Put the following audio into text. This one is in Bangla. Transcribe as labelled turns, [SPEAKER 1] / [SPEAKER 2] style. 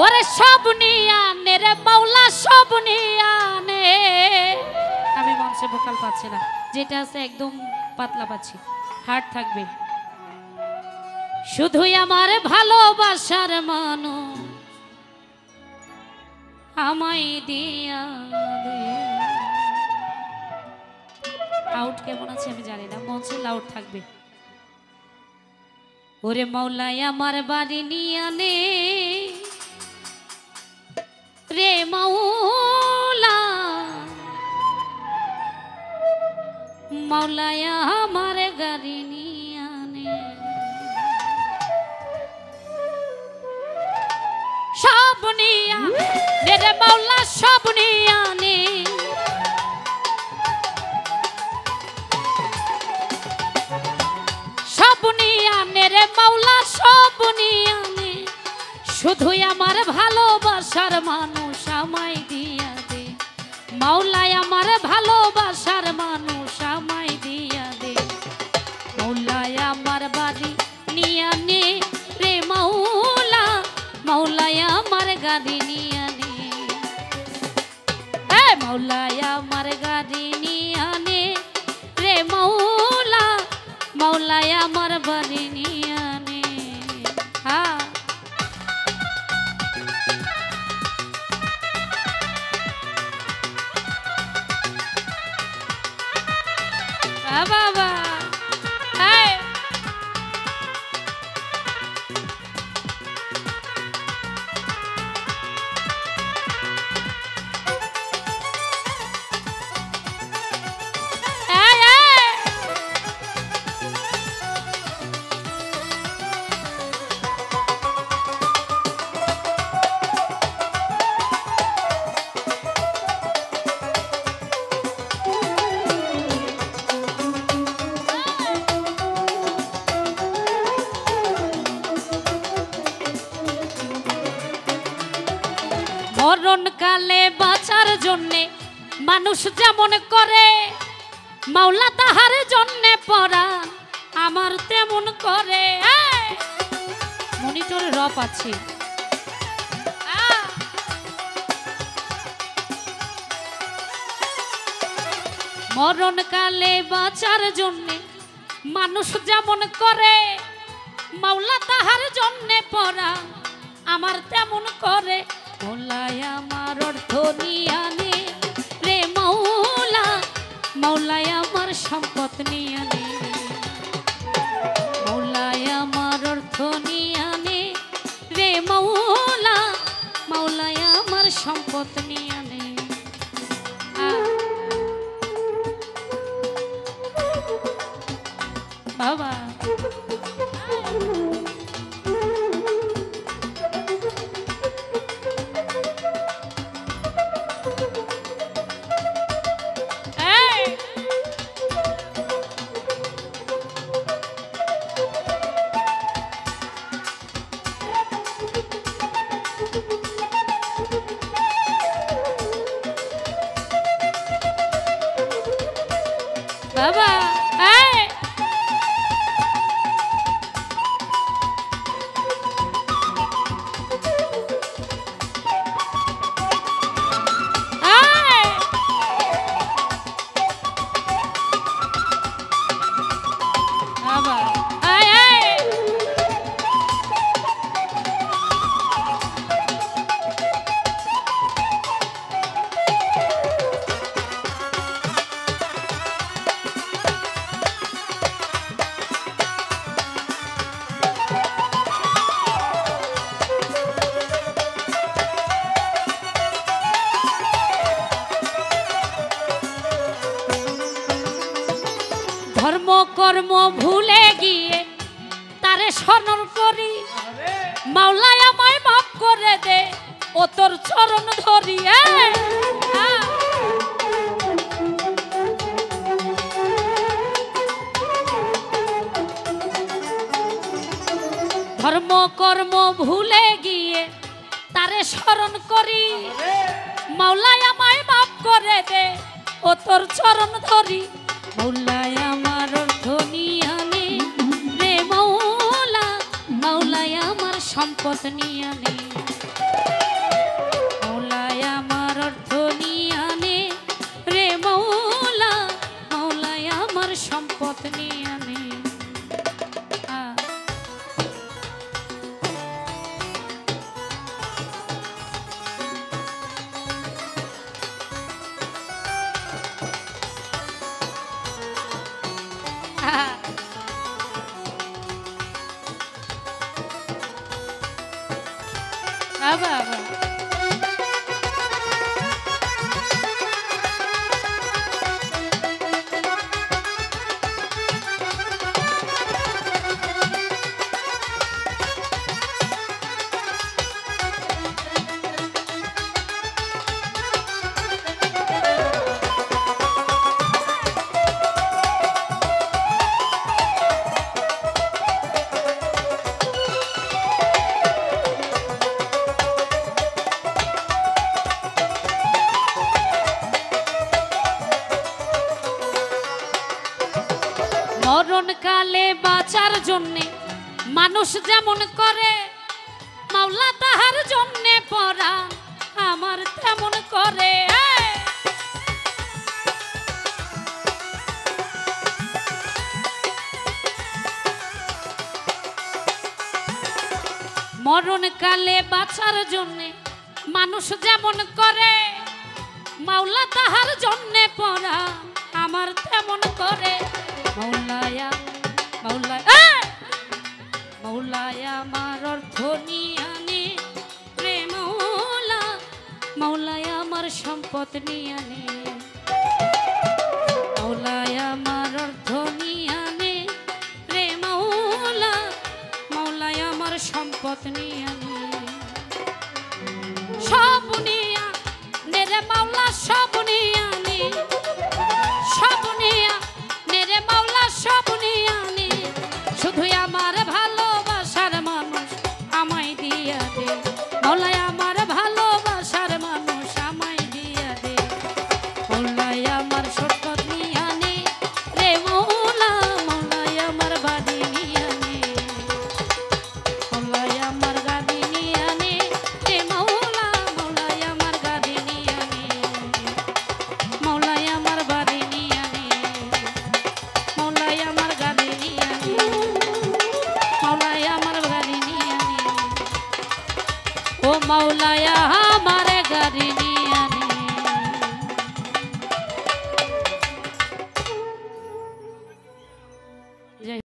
[SPEAKER 1] ওরে সব নিয়ানে রে মাওলা সব নিয়ানে। আমি মঞ্চে ভোকাল পাচ্ছি না, যেটা আছে একদম পাতলা পাচ্ছি, হার্ড থাকবে। শুধুই আমার ভালোবাসার মানুষ আমায় দিয়া দে। আউট কেমন আছে আমি জানি না, মঞ্চে লাউড থাকবে। ওরে মাওলাই আমার বাড়ি নিয়ানে রে মাওলা, মাওলাই আমার গাড়ি নিয়ানে। সব নিয়ানে রে মাওলা সব নিয়ানে। সব নিয়ানে রে মাওলা সব নিয়ানে। শুধুই আমার ভালোবাসার মানুষ আমায় দিয়া দে। মাওলাই আমার ভালোবাসার মানুষ আমায় দিয়া দে। মাওলাই আমার বাড়ি নিয়ানে রে মাওলা, মাওলাই আমার গাড়ি নিয়ানে। মাওলাই আমার গাড়ি নিয়ানে রে মাওলা, মাওলাই আমার বাড়ি নিয়ানে। হ্যাঁ বাবা মরণকালে বাঁচার জন্যে মানুষ যেমন করে, মাওলা তাহার জন্যে পরাণ আমার তেমন করে। মনিটরে রপ আছে। মরণকালে বাঁচার জন্যে মানুষ যেমন করে, মাওলা তাহার জন্যে পরাণ আমার তেমন করে। মাওলাই আমার অর্থ নিয়ানে রে মাওলা, মাওলাই আমার সম্পদ নিয়ানে। মাওলাই আমার অর্থ নিয়ানে রে মাওলা, মাওলাই আমার সম্পদ নিয়ানে। বাবা বাবা ধর্ম কর্ম ভুলে গিয়ে তারে স্মরণ করি, মাওলাই আমায় মাফ করে দে ও তোর চরণ ধরি। ধর্ম কর্ম ভুলে গিয়ে তারে স্মরণ করি, মাওলাই আমায় মাফ করে দে ও তোর চরণ ধরি। মাওলাই আমার অর্থ নিয়ানে রে মাওলা, মাওলাই আমার সম্পদ নিয়ে আনে মৌলায় আমার অর্থ নিয়ে আনে রে মৌলা মৌলায় আমার সম্পদ নিয়ে আনে বাবা মরণকালে বাঁচার জন্যে মানুষ যেমন করে মাওলা তাহার জন্যে পরাণ আমার তেমন করে মরণকালে বাঁচার জন্যে মানুষ যেমন করে মাওলা তাহার জন্যে পরাণ আমার তেমন করে মৌলায়া মৌলায়া মৌলায়া আমার অর্থ নিয়ে আনে রে মৌলা মৌলায়া আমার সম্পদ নিয়ে আনে মৌলায়া আমার অর্থ নিয়ে আনে রে মৌলা মৌলায়া আমার সম্পদ নিয়ে আনে সব নিয়ে আনে রে মাওলা সব নিয়ে আনে সব নিয়ে মেরে মাওলা সব নিয়ে আনে শুধু আমার ভালোবাসার মানুষ আমায় দিয়া দে মৌলায় আমার ভালোবাসার মানুষ আমায় দিয়া দে মৌলায় আমার সম্পদ নিয়ে আনে রে মৌলা মৌলায় আমার বাড়ি নিয়ে আনে মৌলায় আমার গাড়ি নিয়ে আনে রে মৌলা মৌলায় আমার গাড়ি নিয়ে আনে মৌলায় আমার বাড়ি নিয়ে আনে মৌলায় আমার গাড়ি নিয়ে আনে মৌলায় আমার গাড়ি নিয়ে আনে ও মৌলায়া